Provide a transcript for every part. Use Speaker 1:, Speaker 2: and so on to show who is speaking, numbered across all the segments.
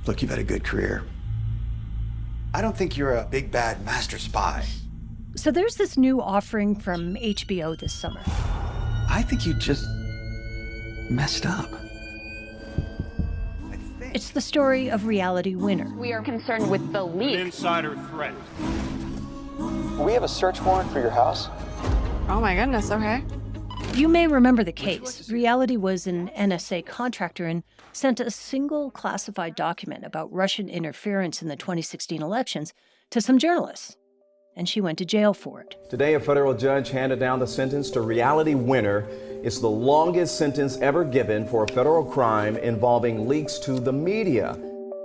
Speaker 1: Look, you've had a good career. I don't think you're a big bad master spy.
Speaker 2: So there's this new offering from HBO this summer.
Speaker 1: I think you just messed up.
Speaker 2: It's the story of Reality Winner.
Speaker 3: We are concerned with the leak.
Speaker 4: An insider threat.
Speaker 5: We have a search warrant for your house.
Speaker 3: Oh my goodness, okay.
Speaker 2: You may remember the case. Reality was an NSA contractor and sent a single classified document about Russian interference in the 2016 elections to some journalists. And she went to jail for it.
Speaker 6: Today, a federal judge handed down the sentence to Reality Winner. It's the longest sentence ever given for a federal crime involving leaks to the media.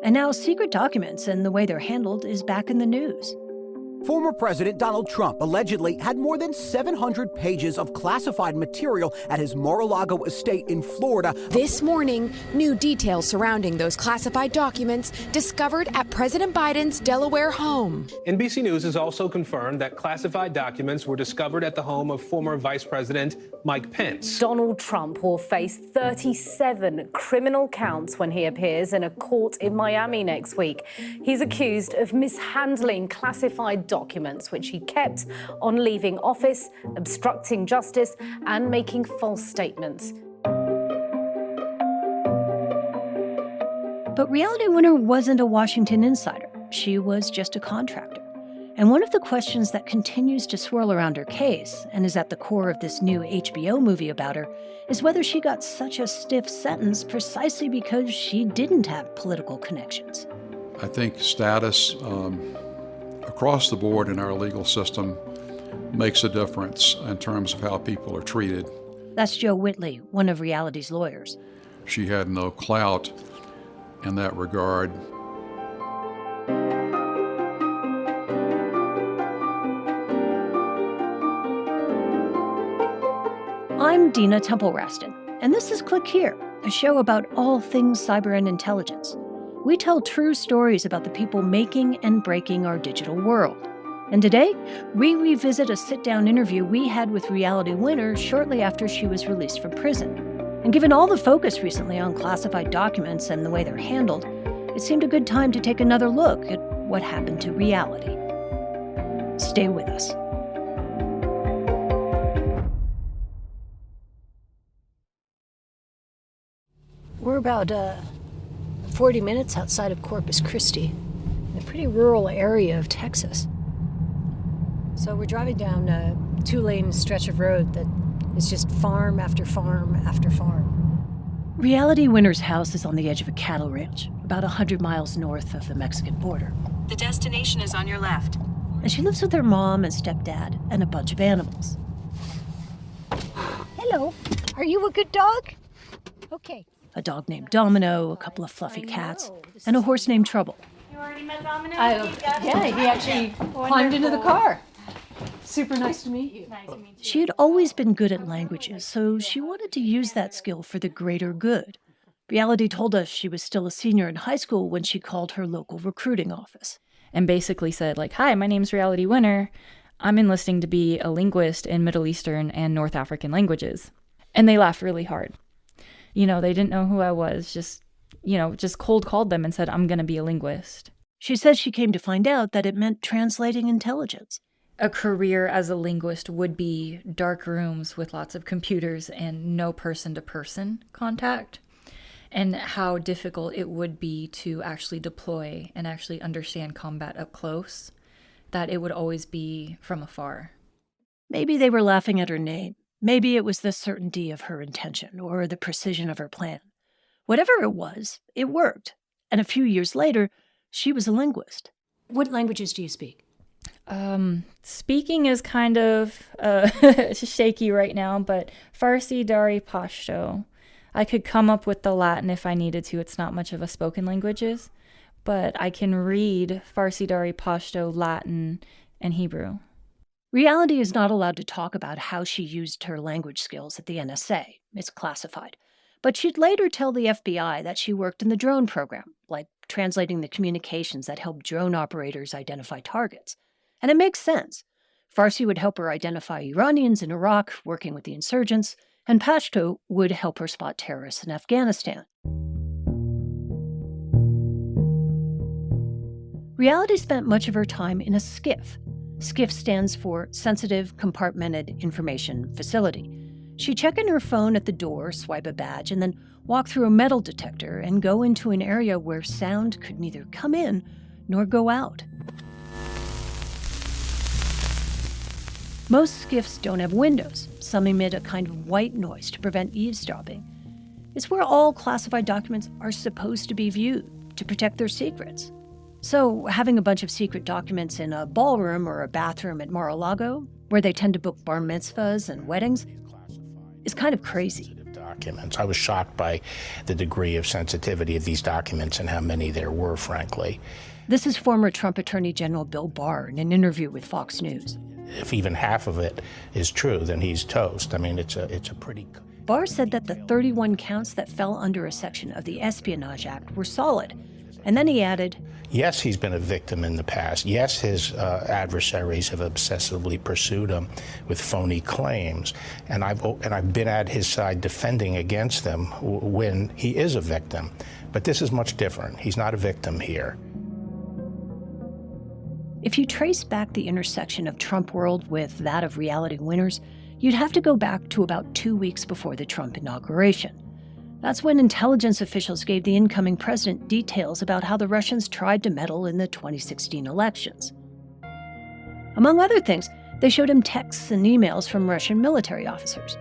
Speaker 2: And now secret documents and the way they're handled is back in the news.
Speaker 7: Former President Donald Trump allegedly had more than 700 pages of classified material at his Mar-a-Lago estate in Florida.
Speaker 8: This morning, new details surrounding those classified documents discovered at President Biden's Delaware home.
Speaker 9: NBC News has also confirmed that classified documents were discovered at the home of former Vice President Mike Pence.
Speaker 10: Donald Trump will face 37 criminal counts when he appears in a court in Miami next week. He's accused of mishandling classified documents which he kept on leaving office, obstructing justice, and making false statements.
Speaker 2: But Reality Winner wasn't a Washington insider. She was just a contractor. And one of the questions that continues to swirl around her case, and is at the core of this new HBO movie about her, is whether she got such a stiff sentence precisely because she didn't have political connections.
Speaker 11: I think status across the board in our legal system makes a difference in terms of how people are treated.
Speaker 2: That's Joe Whitley, one of Reality's lawyers.
Speaker 11: She had no clout in that regard.
Speaker 2: I'm Dina Temple-Raston, and this is Click Here, a show about all things cyber and intelligence. We tell true stories about the people making and breaking our digital world. And today, we revisit a sit-down interview we had with Reality Winner shortly after she was released from prison. And given all the focus recently on classified documents and the way they're handled, it seemed a good time to take another look at what happened to Reality. Stay with us. We're about 40 minutes outside of Corpus Christi, in a pretty rural area of Texas. So we're driving down a 2-lane stretch of road that is just farm after farm after farm. Reality Winner's house is on the edge of a cattle ranch, about 100 miles north of the Mexican border.
Speaker 12: The destination is on your left.
Speaker 2: And she lives with her mom and stepdad and a bunch of animals. Hello, are you a good dog? Okay. A dog named Domino, a couple of fluffy cats, and a horse named Trouble.
Speaker 13: You already met Domino?
Speaker 2: Yeah, he actually climbed into the car. Super nice to meet you.
Speaker 13: Nice to meet you.
Speaker 2: She had always been good at languages, so she wanted to use that skill for the greater good. Reality told us she was still a senior in high school when she called her local recruiting office.
Speaker 14: And basically said, like, hi, my name's Reality Winner. I'm enlisting to be a linguist in Middle Eastern and North African languages. And they laughed really hard. You know, they didn't know who I was, just cold called them and said, I'm going to be a linguist.
Speaker 2: She says she came to find out that it meant translating intelligence.
Speaker 14: A career as a linguist would be dark rooms with lots of computers and no person-to-person contact, and how difficult it would be to actually deploy and actually understand combat up close, that it would always be from afar.
Speaker 2: Maybe they were laughing at her name. Maybe it was the certainty of her intention or the precision of her plan. Whatever it was, it worked. And a few years later, she was a linguist. What languages do you speak?
Speaker 14: Speaking is kind of shaky right now, but Farsi, Dari, Pashto. I could come up with the Latin if I needed to. It's not much of a spoken languages, but I can read Farsi, Dari, Pashto, Latin, and Hebrew.
Speaker 2: Reality is not allowed to talk about how she used her language skills at the NSA. It's classified. But she'd later tell the FBI that she worked in the drone program, like translating the communications that help drone operators identify targets. And it makes sense. Farsi would help her identify Iranians in Iraq working with the insurgents, and Pashto would help her spot terrorists in Afghanistan. Reality spent much of her time in a SCIF. SCIF stands for Sensitive Compartmented Information Facility. She'd check in her phone at the door, swipe a badge, and then walk through a metal detector and go into an area where sound could neither come in nor go out. Most SCIFs don't have windows. Some emit a kind of white noise to prevent eavesdropping. It's where all classified documents are supposed to be viewed to protect their secrets. So having a bunch of secret documents in a ballroom or a bathroom at Mar-a-Lago, where they tend to book bar mitzvahs and weddings, is kind of crazy.
Speaker 4: Documents. I was shocked by the degree of sensitivity of these documents and how many there were, frankly.
Speaker 2: This is former Trump Attorney General Bill Barr in an interview with Fox News.
Speaker 4: If even half of it is true, then he's toast. I mean, it's a pretty...
Speaker 2: Barr said that the 31 counts that fell under a section of the Espionage Act were solid. And then he added,
Speaker 4: yes, he's been a victim in the past. Yes, his adversaries have obsessively pursued him with phony claims. And I've been at his side defending against them when he is a victim. But this is much different. He's not a victim here.
Speaker 2: If you trace back the intersection of Trump world with that of reality winners, you'd have to go back to about 2 weeks before the Trump inauguration. That's when intelligence officials gave the incoming president details about how the Russians tried to meddle in the 2016 elections. Among other things, they showed him texts and emails from Russian military officers.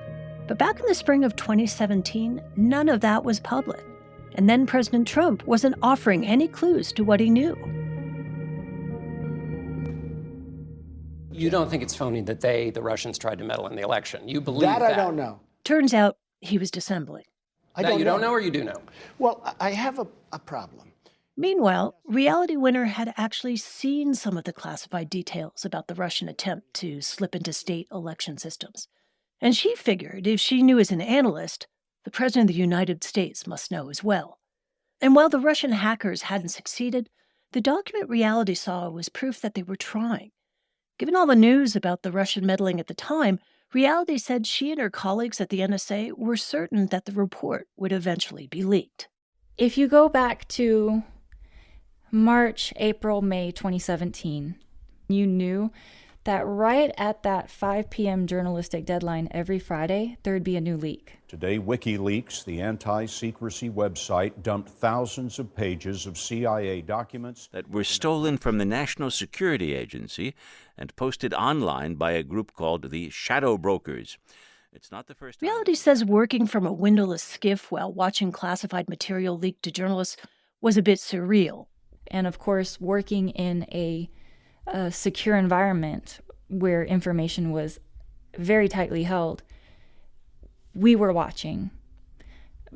Speaker 2: But back in the spring of 2017, none of that was public. And then President Trump wasn't offering any clues to what he knew.
Speaker 13: You don't think it's phony that the Russians, tried to meddle in the election? You believe that?
Speaker 15: I don't know.
Speaker 2: Turns out he was dissembling.
Speaker 13: You don't know or you do know?
Speaker 15: Well, I have a problem.
Speaker 2: Meanwhile, Reality Winner had actually seen some of the classified details about the Russian attempt to slip into state election systems. And she figured if she knew as an analyst, the President of the United States must know as well. And while the Russian hackers hadn't succeeded, the document Reality saw was proof that they were trying. Given all the news about the Russian meddling at the time, Reality said she and her colleagues at the NSA were certain that the report would eventually be leaked.
Speaker 14: If you go back to March, April, May 2017, you knew that right at that 5 p.m. journalistic deadline every Friday, there'd be a new leak.
Speaker 16: Today, WikiLeaks, the anti-secrecy website, dumped thousands of pages of CIA documents
Speaker 17: that were stolen from the National Security Agency and posted online by a group called the Shadow Brokers. It's not the first time.
Speaker 2: Reality says working from a windowless SCIF while watching classified material leaked to journalists was a bit surreal.
Speaker 14: And of course, working in a secure environment where information was very tightly held, we were watching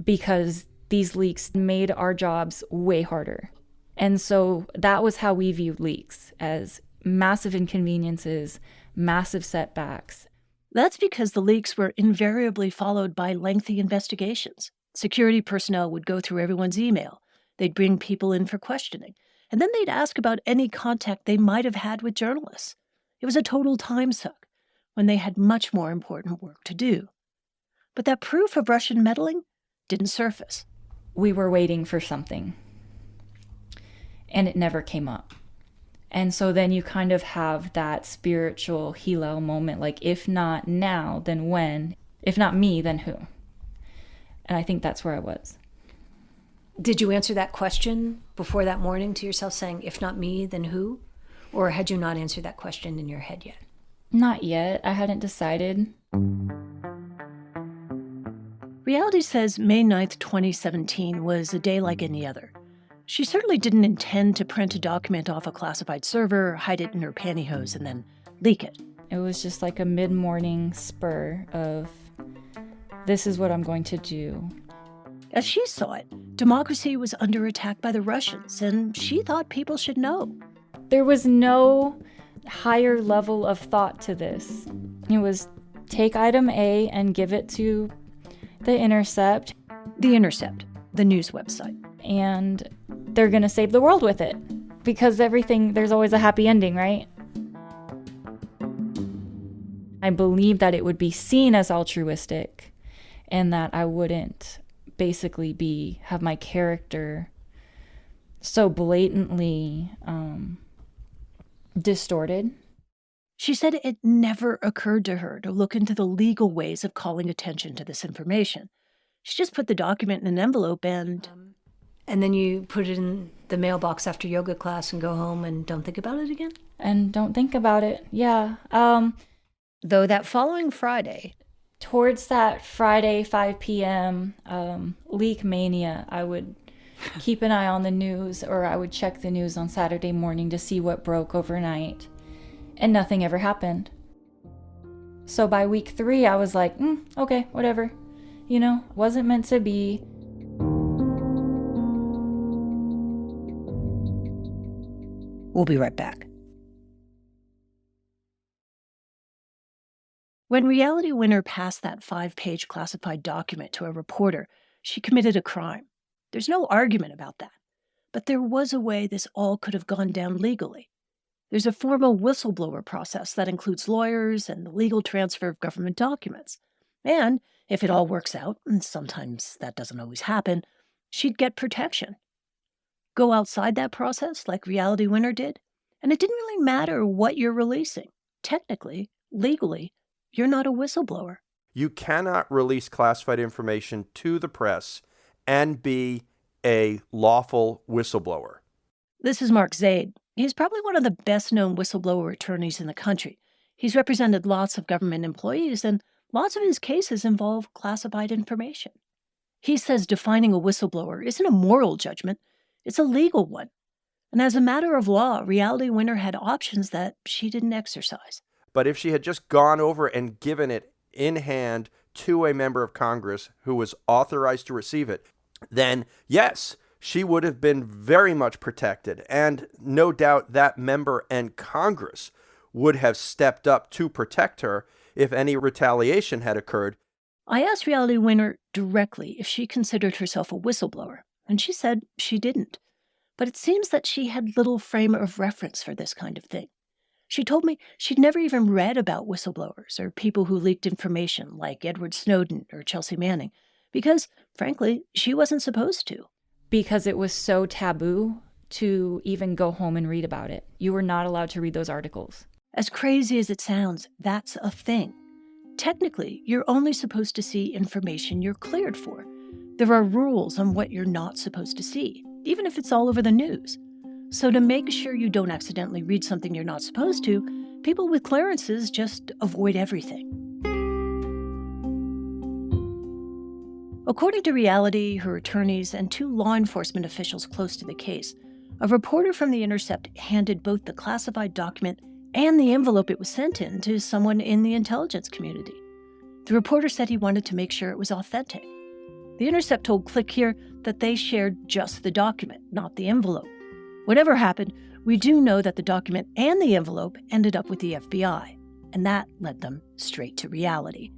Speaker 14: because these leaks made our jobs way harder. And so that was how we viewed leaks, as massive inconveniences, massive setbacks.
Speaker 2: That's because the leaks were invariably followed by lengthy investigations. Security personnel would go through everyone's email. They'd bring people in for questioning. And then they'd ask about any contact they might have had with journalists. It was a total time suck when they had much more important work to do. But that proof of Russian meddling didn't surface.
Speaker 14: We were waiting for something, and it never came up. And so then you kind of have that spiritual Hillel moment, like, if not now, then when? If not me, then who? And I think that's where I was.
Speaker 2: Did you answer that question before that morning to yourself saying, if not me, then who? Or had you not answered that question in your head yet?
Speaker 14: Not yet. I hadn't decided.
Speaker 2: Reality says May 9th, 2017 was a day like any other. She certainly didn't intend to print a document off a classified server, hide it in her pantyhose, and then leak it.
Speaker 14: It was just like a mid-morning spur of, this is what I'm going to do.
Speaker 2: As she saw it, democracy was under attack by the Russians, and she thought people should know.
Speaker 14: There was no higher level of thought to this. It was take item A and give it to The Intercept.
Speaker 2: The Intercept, the news website.
Speaker 14: And they're going to save the world with it. Because everything, there's always a happy ending, right? I believed that it would be seen as altruistic and that I wouldn't basically have my character so blatantly distorted.
Speaker 2: She said it never occurred to her to look into the legal ways of calling attention to this information. She just put the document in an envelope and...
Speaker 18: And then you put it in the mailbox after yoga class and go home and don't think about it again?
Speaker 14: And don't think about it, yeah.
Speaker 2: Though that following Friday...
Speaker 14: Towards that Friday, 5 p.m., leak mania, I would keep an eye on the news, or I would check the news on Saturday morning to see what broke overnight. And nothing ever happened. So by week 3, I was like, okay, whatever. You know, wasn't meant to be.
Speaker 2: We'll be right back. When Reality Winner passed that 5-page classified document to a reporter, she committed a crime. There's no argument about that. But there was a way this all could have gone down legally. There's a formal whistleblower process that includes lawyers and the legal transfer of government documents. And if it all works out, and sometimes that doesn't always happen, she'd get protection. Go outside that process like Reality Winner did, and it didn't really matter what you're releasing. Technically, legally, you're not a whistleblower.
Speaker 19: You cannot release classified information to the press and be a lawful whistleblower.
Speaker 2: This is Mark Zaid. He's probably one of the best-known whistleblower attorneys in the country. He's represented lots of government employees, and lots of his cases involve classified information. He says defining a whistleblower isn't a moral judgment, it's a legal one. And as a matter of law, Reality Winner had options that she didn't exercise.
Speaker 19: But if she had just gone over and given it in hand to a member of Congress who was authorized to receive it, then yes, she would have been very much protected. And no doubt that member and Congress would have stepped up to protect her if any retaliation had occurred.
Speaker 2: I asked Reality Winner directly if she considered herself a whistleblower, and she said she didn't. But it seems that she had little frame of reference for this kind of thing. She told me she'd never even read about whistleblowers or people who leaked information like Edward Snowden or Chelsea Manning, because, frankly, she wasn't supposed to.
Speaker 14: Because it was so taboo to even go home and read about it. You were not allowed to read those articles.
Speaker 2: As crazy as it sounds, that's a thing. Technically, you're only supposed to see information you're cleared for. There are rules on what you're not supposed to see, even if it's all over the news. So to make sure you don't accidentally read something you're not supposed to, people with clearances just avoid everything. According to Reality, her attorneys, and 2 law enforcement officials close to the case, a reporter from The Intercept handed both the classified document and the envelope it was sent in to someone in the intelligence community. The reporter said he wanted to make sure it was authentic. The Intercept told Click Here that they shared just the document, not the envelope. Whatever happened, we do know that the document and the envelope ended up with the FBI, and that led them straight to Reality.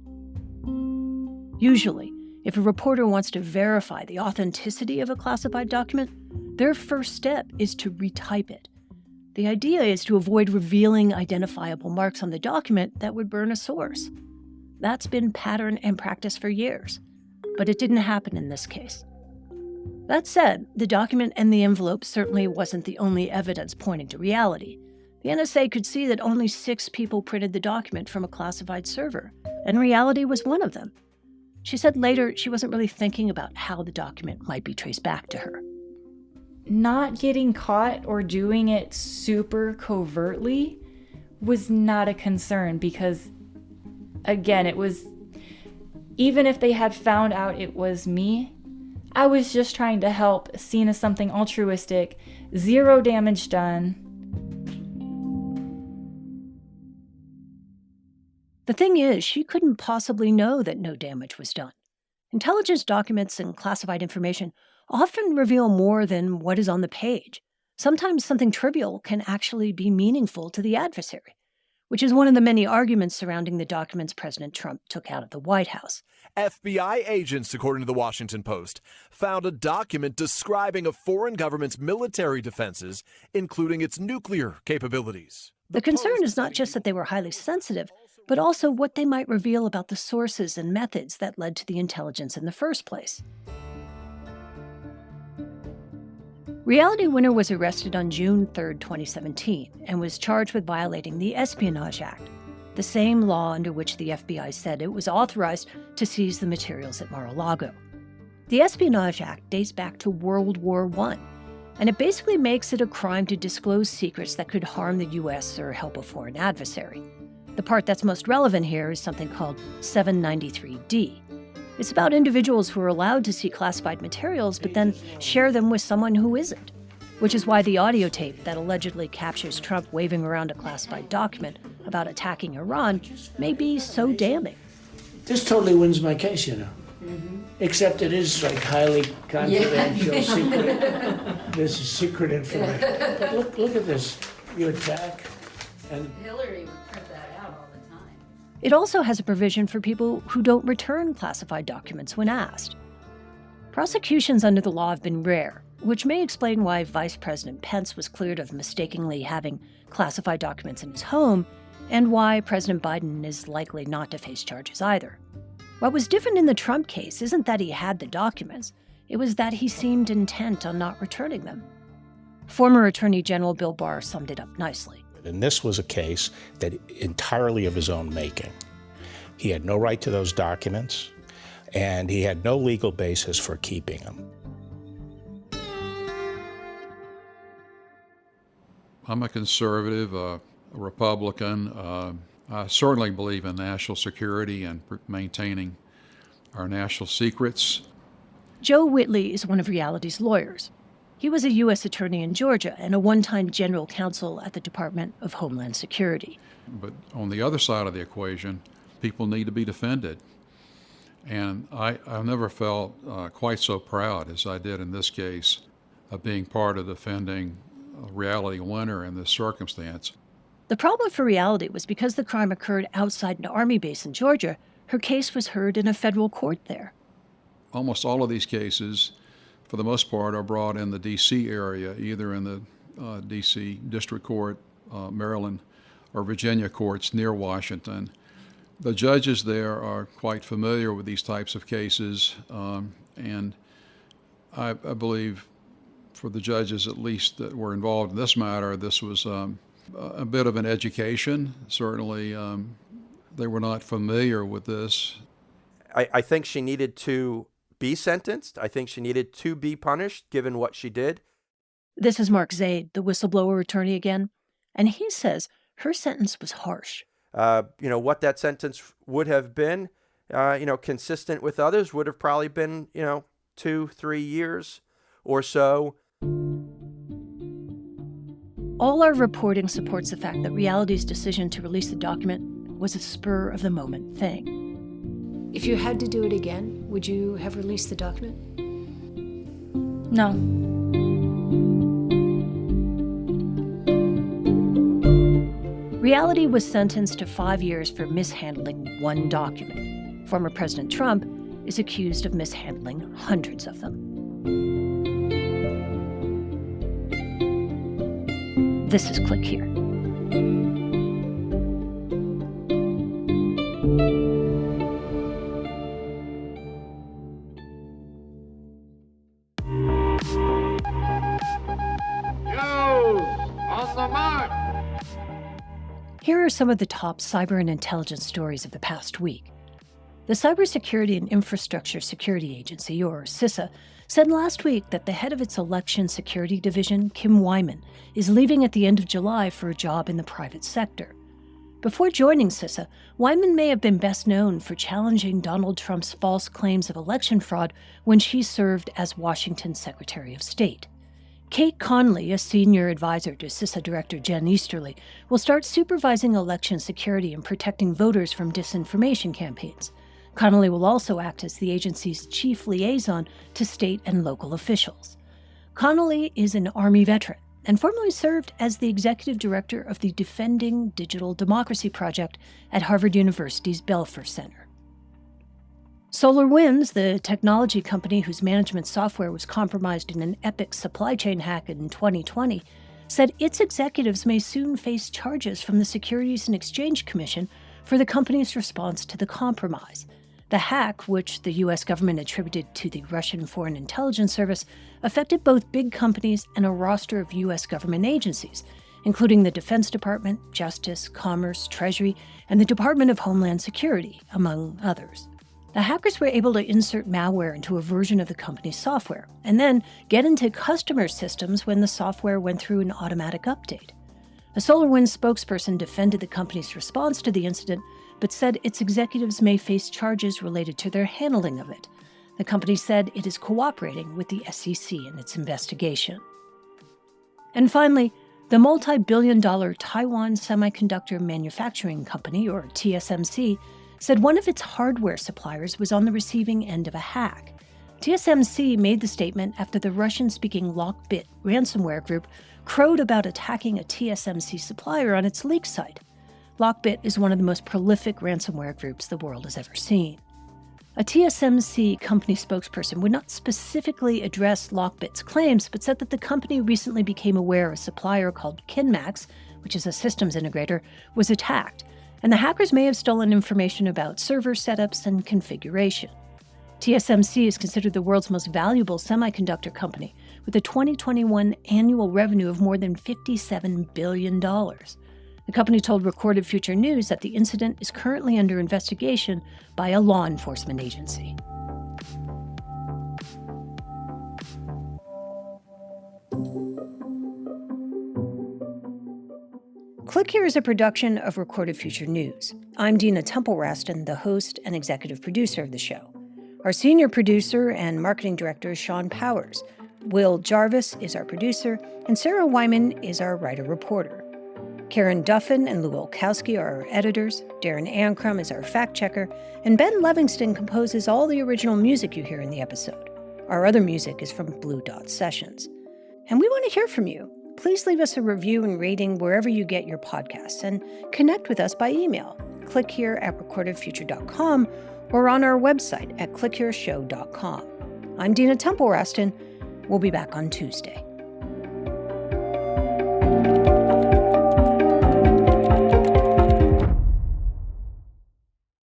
Speaker 2: Usually, if a reporter wants to verify the authenticity of a classified document, their first step is to retype it. The idea is to avoid revealing identifiable marks on the document that would burn a source. That's been pattern and practice for years, but it didn't happen in this case. That said, the document and the envelope certainly wasn't the only evidence pointing to Reality. The NSA could see that only 6 people printed the document from a classified server, and Reality was one of them. She said later she wasn't really thinking about how the document might be traced back to her.
Speaker 14: Not getting caught or doing it super covertly was not a concern because, again, it was, even if they had found out it was me, I was just trying to help, seen as something altruistic, 0 damage done.
Speaker 2: The thing is, she couldn't possibly know that no damage was done. Intelligence documents and classified information often reveal more than what is on the page. Sometimes something trivial can actually be meaningful to the adversary, which is one of the many arguments surrounding the documents President Trump took out of the White House.
Speaker 20: FBI agents, according to the Washington Post, found a document describing a foreign government's military defenses, including its nuclear capabilities.
Speaker 2: The concern is not just that they were highly sensitive, but also what they might reveal about the sources and methods that led to the intelligence in the first place. Reality Winner was arrested on June 3, 2017, and was charged with violating the Espionage Act, the same law under which the FBI said it was authorized to seize the materials at Mar-a-Lago. The Espionage Act dates back to World War I, and it basically makes it a crime to disclose secrets that could harm the U.S. or help a foreign adversary. The part that's most relevant here is something called 793D. It's about individuals who are allowed to see classified materials but then share them with someone who isn't, which is why the audio tape that allegedly captures Trump waving around a classified document about attacking Iran may be so damning.
Speaker 21: This totally wins my case, you know. Except it is like highly confidential, secret. This is secret information. But look at this. You attack, and
Speaker 22: Hillary would print that out all the time.
Speaker 2: It also has a provision for people who don't return classified documents when asked. Prosecutions under the law have been rare, which may explain why Vice President Pence was cleared of mistakenly having classified documents in his home, and why President Biden is likely not to face charges either. What was different in the Trump case isn't that he had the documents, it was that he seemed intent on not returning them. Former Attorney General Bill Barr summed it up nicely.
Speaker 4: And this was a case that entirely of his own making. He had no right to those documents, and he had no legal basis for keeping them.
Speaker 11: I'm a conservative, a Republican. I certainly believe in national security and maintaining our national secrets.
Speaker 2: Joe Whitley is one of Reality's lawyers. He was a U.S. attorney in Georgia and a one-time general counsel at the Department of Homeland Security.
Speaker 11: But on the other side of the equation, people need to be defended. And I've never felt quite so proud as I did in this case of being part of defending Reality Winner in this circumstance.
Speaker 2: The problem for Reality was because the crime occurred outside an Army base in Georgia, her case was heard in a federal court there.
Speaker 11: Almost all of these cases, for the most part, are brought in the D.C. area, either in the D.C. District Court, Maryland, or Virginia courts near Washington. The judges there are quite familiar with these types of cases, and I believe for the judges, at least, that were involved in this matter, this was a bit of an education. Certainly, they were not familiar with this.
Speaker 19: I think she needed to be sentenced. I think she needed to be punished, given what she did.
Speaker 2: This is Mark Zaid, the whistleblower attorney again, and he says her sentence was harsh.
Speaker 19: What that sentence would have been, consistent with others, would have probably been, 2-3 years or so.
Speaker 2: All our reporting supports the fact that Reality's decision to release the document was a spur-of-the-moment thing.
Speaker 18: If you had to do it again, would you have released the document?
Speaker 14: No.
Speaker 2: Reality was sentenced to 5 years for mishandling one document. Former President Trump is accused of mishandling hundreds of them. This is Click Here. Here are some of the top cyber and intelligence stories of the past week. The Cybersecurity and Infrastructure Security Agency, or CISA, said last week that the head of its election security division, Kim Wyman, is leaving at the end of July for a job in the private sector. Before joining CISA, Wyman may have been best known for challenging Donald Trump's false claims of election fraud when she served as Washington's Secretary of State. Kate Conley, a senior advisor to CISA Director Jen Easterly, will start supervising election security and protecting voters from disinformation campaigns. Connolly will also act as the agency's chief liaison to state and local officials. Connolly is an Army veteran and formerly served as the executive director of the Defending Digital Democracy Project at Harvard University's Belfer Center. SolarWinds, the technology company whose management software was compromised in an epic supply chain hack in 2020, said its executives may soon face charges from the Securities and Exchange Commission for the company's response to the compromise. The hack, which the U.S. government attributed to the Russian Foreign Intelligence Service, affected both big companies and a roster of U.S. government agencies, including the Defense Department, Justice, Commerce, Treasury, and the Department of Homeland Security, among others. The hackers were able to insert malware into a version of the company's software, and then get into customer systems when the software went through an automatic update. A SolarWinds spokesperson defended the company's response to the incident, but said its executives may face charges related to their handling of it. The company said it is cooperating with the SEC in its investigation. And finally, the multi-billion-dollar Taiwan Semiconductor Manufacturing Company, or TSMC, said one of its hardware suppliers was on the receiving end of a hack. TSMC made the statement after the Russian-speaking Lockbit ransomware group crowed about attacking a TSMC supplier on its leak site. Lockbit is one of the most prolific ransomware groups the world has ever seen. A TSMC company spokesperson would not specifically address Lockbit's claims, but said that the company recently became aware a supplier called Kinmax, which is a systems integrator, was attacked, and the hackers may have stolen information about server setups and configuration. TSMC is considered the world's most valuable semiconductor company, with a 2021 annual revenue of more than $57 billion. The company told Recorded Future News that the incident is currently under investigation by a law enforcement agency. Click Here is a production of Recorded Future News. I'm Dina Temple-Raston, the host and executive producer of the show. Our senior producer and marketing director is Sean Powers. Will Jarvis is our producer, and Sarah Wyman is our writer-reporter. Karen Duffin and Lou Olkowski are our editors, Darren Ankrum is our fact-checker, and Ben Livingston composes all the original music you hear in the episode. Our other music is from Blue Dot Sessions. And we want to hear from you. Please leave us a review and rating wherever you get your podcasts, and connect with us by email. Click here at recordedfuture.com or on our website at clickhereshow.com. I'm Dina Temple-Raston. We'll be back on Tuesday.